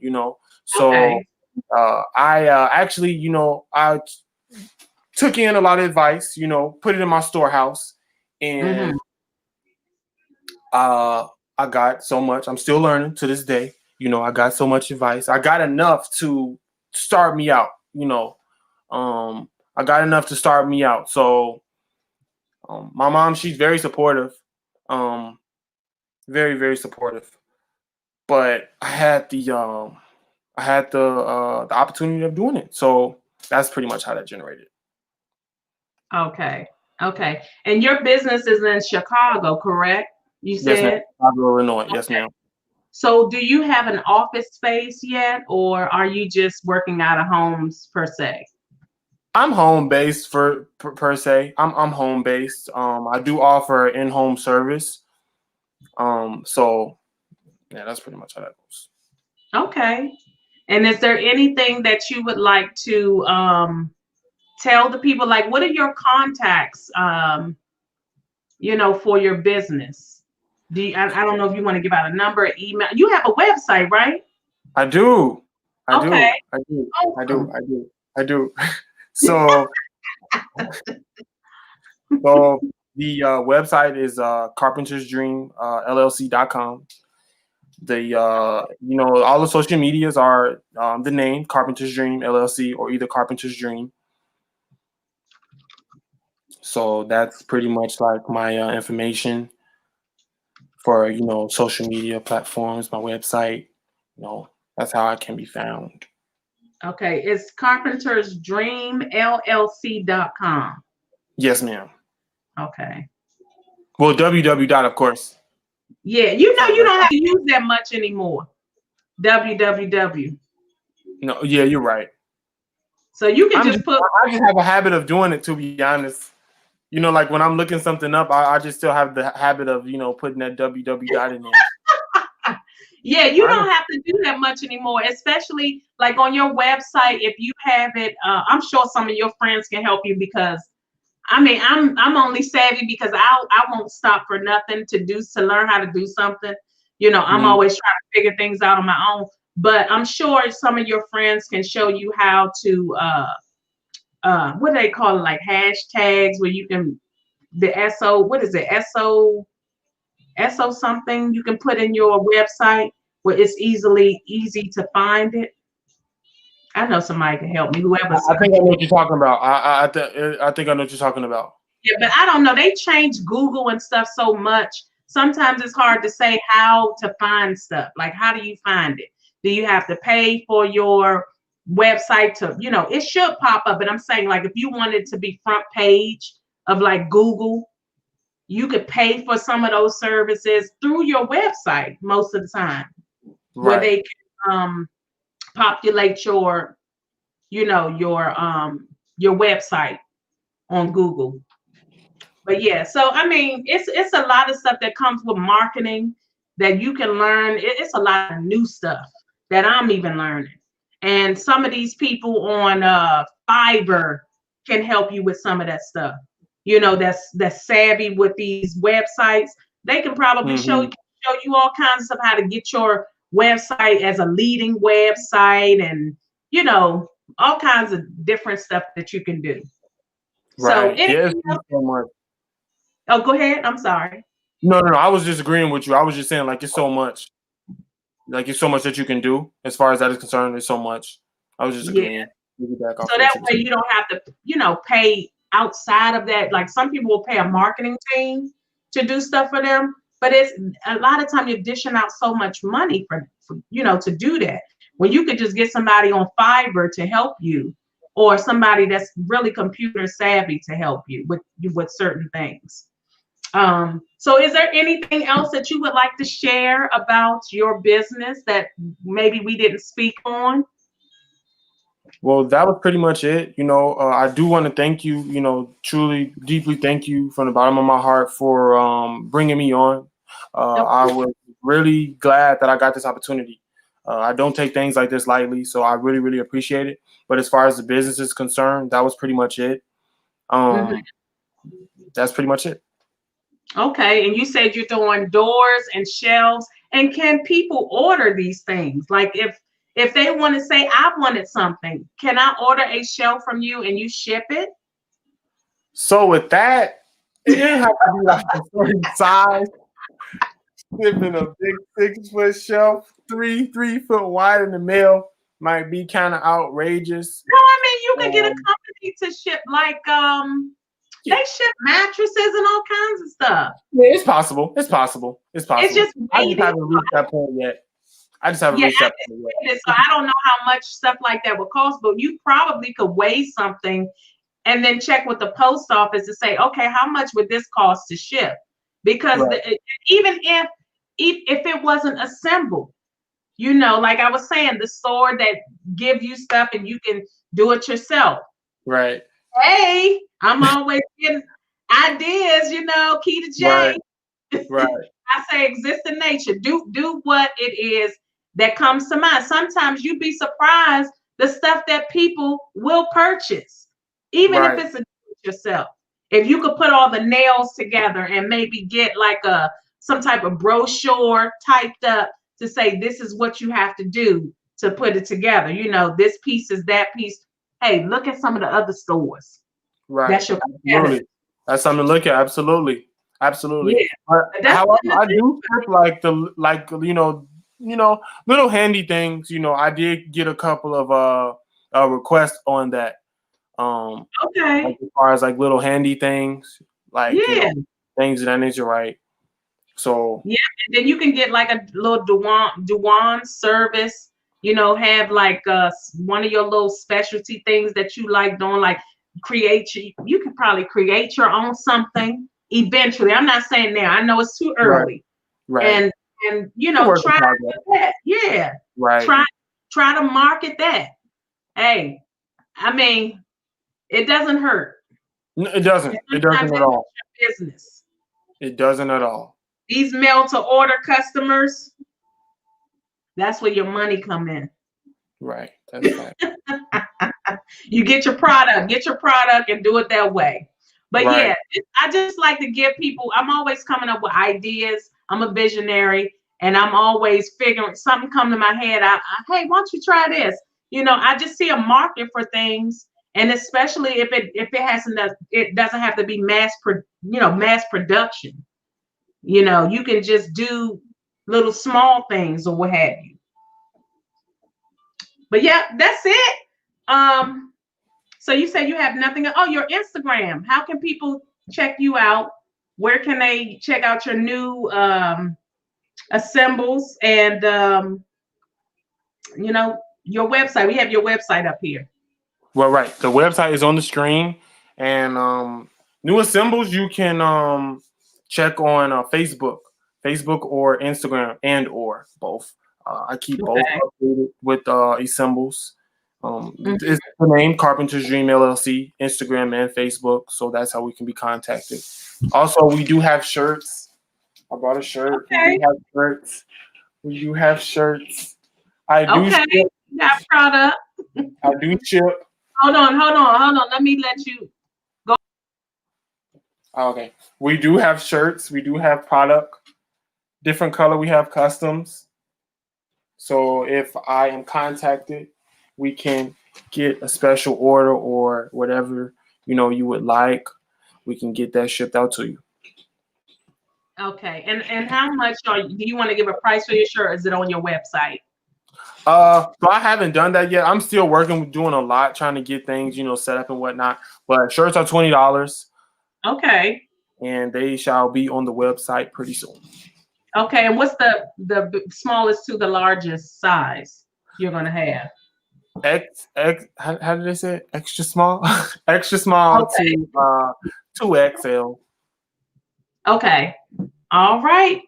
So. Okay. I actually, I took in a lot of advice, put it in my storehouse, and I got so much. I'm still learning to this day. I got so much advice. I got enough to start me out. I got enough to start me out. So my mom, she's very supportive, very, very supportive. But I had the opportunity of doing it. So that's pretty much how that generated. Okay. And your business is in Chicago, correct? You said? Yes, ma'am. Chicago, Illinois. Okay. Yes, ma'am. So do you have an office space yet, or are you just working out of homes per se? I'm home based per se. I'm home based. I do offer in-home service. So yeah, that's pretty much how that goes. Okay. And is there anything that you would like to tell the people? Like, what are your contacts, for your business? I don't know if you want to give out a number, email. You have a website, right? I do. Okay. I do. So, so the website is carpentersdream LLC.com. The all the social medias are the name Carpenter's Dream LLC or either Carpenter's Dream. So that's pretty much like my information for social media platforms, my website. That's how I can be found. Okay, it's carpentersdreamllc.com. Yes, ma'am. Okay. Well, www. Of course. Yeah, you don't have to use that much anymore. www. No, yeah, you're right. So you can just put. I just have a habit of doing it, to be honest. Like when I'm looking something up, I just still have the habit of putting that www in there. Yeah, you don't have to do that much anymore, especially like on your website. If you have it, I'm sure some of your friends can help you because I mean, I'm only savvy because I won't stop for nothing to learn how to do something. I'm always trying to figure things out on my own. But I'm sure some of your friends can show you how to what do they call it, like hashtags where you can what is it, SO something you can put in your website where it's easy to find it. I know somebody can help me. Whoever's. I think I know what you're talking about. I think I know what you're talking about. Yeah, but I don't know. They change Google and stuff so much. Sometimes it's hard to say how to find stuff. Like, how do you find it? Do you have to pay for your website to, it should pop up. But I'm saying, like, if you wanted to be front page of like Google, you could pay for some of those services through your website most of the time, where they can populate your website on Google. But yeah, so I mean, it's a lot of stuff that comes with marketing that you can learn. It's a lot of new stuff that I'm even learning. And some of these people on Fiverr can help you with some of that stuff. That's savvy with these websites. They can probably show you all kinds of stuff, how to get your website as a leading website, and all kinds of different stuff that you can do. Right. So, yes, so much. Oh, go ahead. I'm sorry. No. I was just agreeing with you. I was just saying, like, it's so much. Like, it's so much that you can do as far as that is concerned. There's so much. I was just agreeing. So that way you don't have to, pay outside of that. Like some people will pay a marketing team to do stuff for them, but it's a lot of time you're dishing out so much money for to do that. When you could just get somebody on Fiverr to help you, or somebody that's really computer savvy to help you with certain things. So is there anything else that you would like to share about your business that maybe we didn't speak on? Well, that was pretty much it. I do want to thank you, truly, deeply thank you from the bottom of my heart for bringing me on. I was really glad that I got this opportunity. I don't take things like this lightly, so I really, really appreciate it. But as far as the business is concerned, that was pretty much it. That's pretty much it. Okay, and you said you're doing doors and shelves. And can people order these things? Like if they want to say, I wanted something, can I order a shelf from you and you ship it? So with that, it didn't have to be like a certain size. Shipping a big 6-foot shelf, 3 foot wide in the mail might be kind of outrageous. No, I mean you could get a company to ship like they ship mattresses and all kinds of stuff. Yeah, it's possible. It's possible. It's just I just haven't reached that point yet. So I don't know how much stuff like that would cost, but you probably could weigh something and then check with the post office to say, okay, how much would this cost to ship? Because even if it wasn't assembled, like I was saying, the store that give you stuff and you can do it yourself. Right. Hey, I'm always getting ideas, key to J. Right. I say exist in nature. Do what it is that comes to mind. Sometimes you'd be surprised the stuff that people will purchase, even if it's a yourself. If you could put all the nails together and maybe get like some type of brochure typed up to say this is what you have to do to put it together. This piece is that piece. Hey, look at some of the other stores. Right. That's your Absolutely. That's something to look at. Absolutely. Yeah. However, I do ship little handy things. I did get a couple of requests on that. Okay. Like as far as like little handy things, like Yeah. things of that nature, right? So Yeah. And then you can get like a little DuJuan service. Have like one of your little specialty things that you like doing, like you can probably create your own something eventually. I'm not saying now. I know it's too right, early. right. And Work in try to progress. do that. Yeah. Right. Try to market that. Hey, I mean, it doesn't hurt. No, it doesn't. It Sometimes doesn't it at helps all. your business. It doesn't at all. These mail to order customers, that's where your money come in. Right. That's fact. You get your product and do it that way. But Right. yeah, I just like to give people, I'm always coming up with ideas. I'm a visionary and I'm always figuring something come to my head. Hey, why don't you try this? I just see a market for things. And especially if it doesn't have to be mass production. You can just do little small things or what have you. But yeah, that's it. So you said you have nothing. Oh, your Instagram. How can people check you out? Where can they check out your new assembles and your website? We have your website up here. Well, right. The website is on the screen, and new assembles you can check on Facebook or Instagram, and or both. I keep both Okay. updated with assembles. Mhm. It's the name Carpenter's Dream LLC, Instagram and Facebook, so that's how we can be contacted. Also, we do have shirts. I bought a shirt. We Okay. do have shirts. We do have shirts. I do Okay. ship. You got product. I do ship. Hold on. Let me let you go. Okay. We do have shirts. We do have product. Different color. We have customs. So if I am contacted, we can get a special order or whatever you would like. We can get that shipped out to you. Okay. And how much do you want to give a price for your shirt? Is it on your website? So I haven't done that yet. I'm still working, doing a lot, trying to get things, set up and whatnot. But shirts are $20, Okay. and they shall be on the website pretty soon. Okay. And what's the smallest to the largest size you're gonna have? How did they say it? Extra small? Extra small Okay. to 2XL. Okay. All right.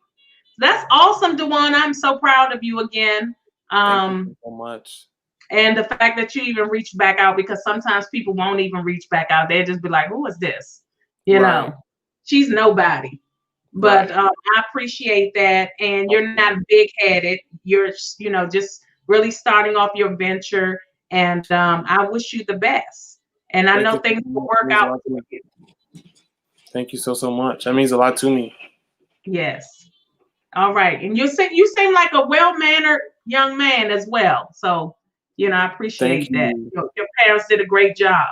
That's awesome, DuJuan. I'm so proud of you again. Thank you so much. And the fact that you even reached back out, because sometimes people won't even reach back out. They'll just be like, who is this? Right. She's nobody. But Right. I appreciate that. And you're not big headed. You're, just really starting off your venture. And I wish you the best. And I know things will work out for you. Thank you so much. That means a lot to me. Yes. All right. And you seem like a well-mannered young man as well. So, I appreciate that. Your parents did a great job.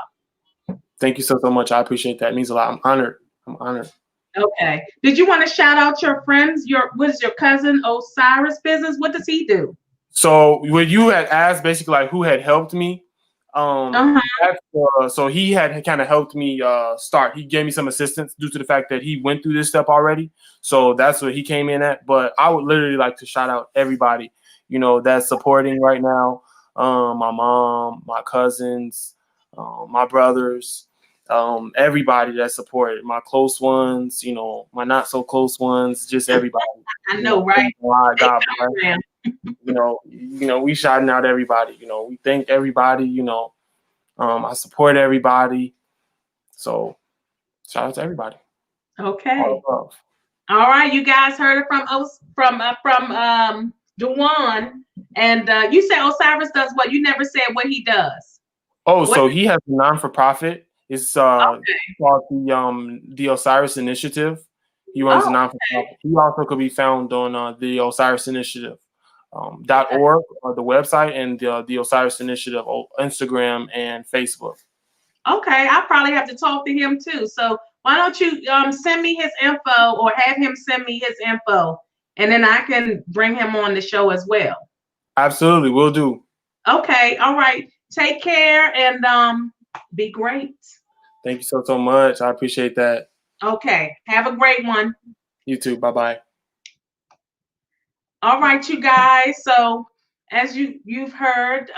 Thank you so much. I appreciate that. It means a lot. I'm honored. Okay. Did you want to shout out your friends? What is your cousin Osiris business? What does he do? So when you had asked basically like who had helped me, so he had kind of helped me start. He gave me some assistance due to the fact that he went through this step already. So that's what he came in at. But I would literally like to shout out everybody, that's supporting right now. My mom, my cousins, my brothers, everybody that supported, my close ones, my not so close ones, just everybody. I know, right? God bless. We shouting out everybody. We thank everybody. I support everybody. So shout out to everybody. Okay. All love. All right, you guys heard it from DuJuan, and you said Osiris does what? You never said what he does. So he has a non-for-profit. It's called the Osiris Initiative. He runs a non-for-profit. He also could be found on the Osiris Initiative. .org or the website, and the Osiris Initiative on Instagram and Facebook. Okay, I probably have to talk to him too. So why don't you send me his info or have him send me his info, and then I can bring him on the show as well. Absolutely, will do. Okay, all right. Take care and be great. Thank you so much. I appreciate that. Okay, have a great one. You too. Bye-bye. All right, you guys. So as you've heard,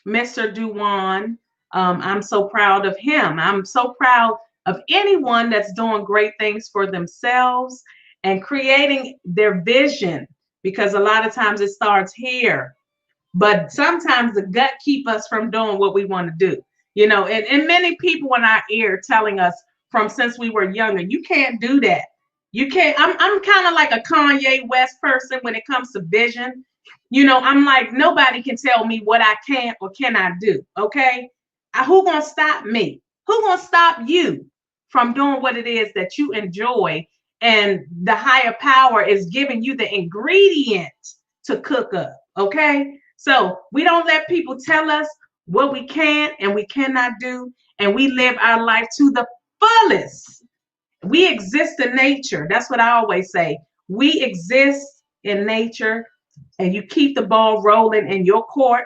Mr. DuJuan, I'm so proud of him. I'm so proud of anyone that's doing great things for themselves and creating their vision, because a lot of times it starts here. But sometimes the gut keep us from doing what we want to do, you know, and many people in our ear telling us from since we were younger, you can't do that. You can't. I'm kind of like a Kanye West person when it comes to vision. You know, I'm like, nobody can tell me what I can or cannot do. Okay. Who gonna stop me? Who gonna stop you from doing what it is that you enjoy? And the higher power is giving you the ingredient to cook up. Okay. So we don't let people tell us what we can and we cannot do, and we live our life to the fullest. We exist in nature. That's what I always say. We exist in nature, and you keep the ball rolling in your court.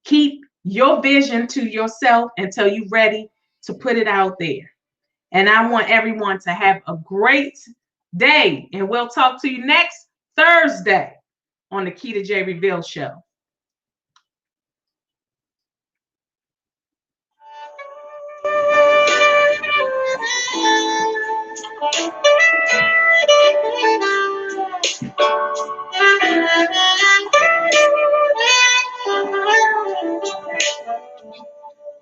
Keep your vision to yourself until you're ready to put it out there. And I want everyone to have a great day, and we'll talk to you next Thursday on the Key to J Reveal Show.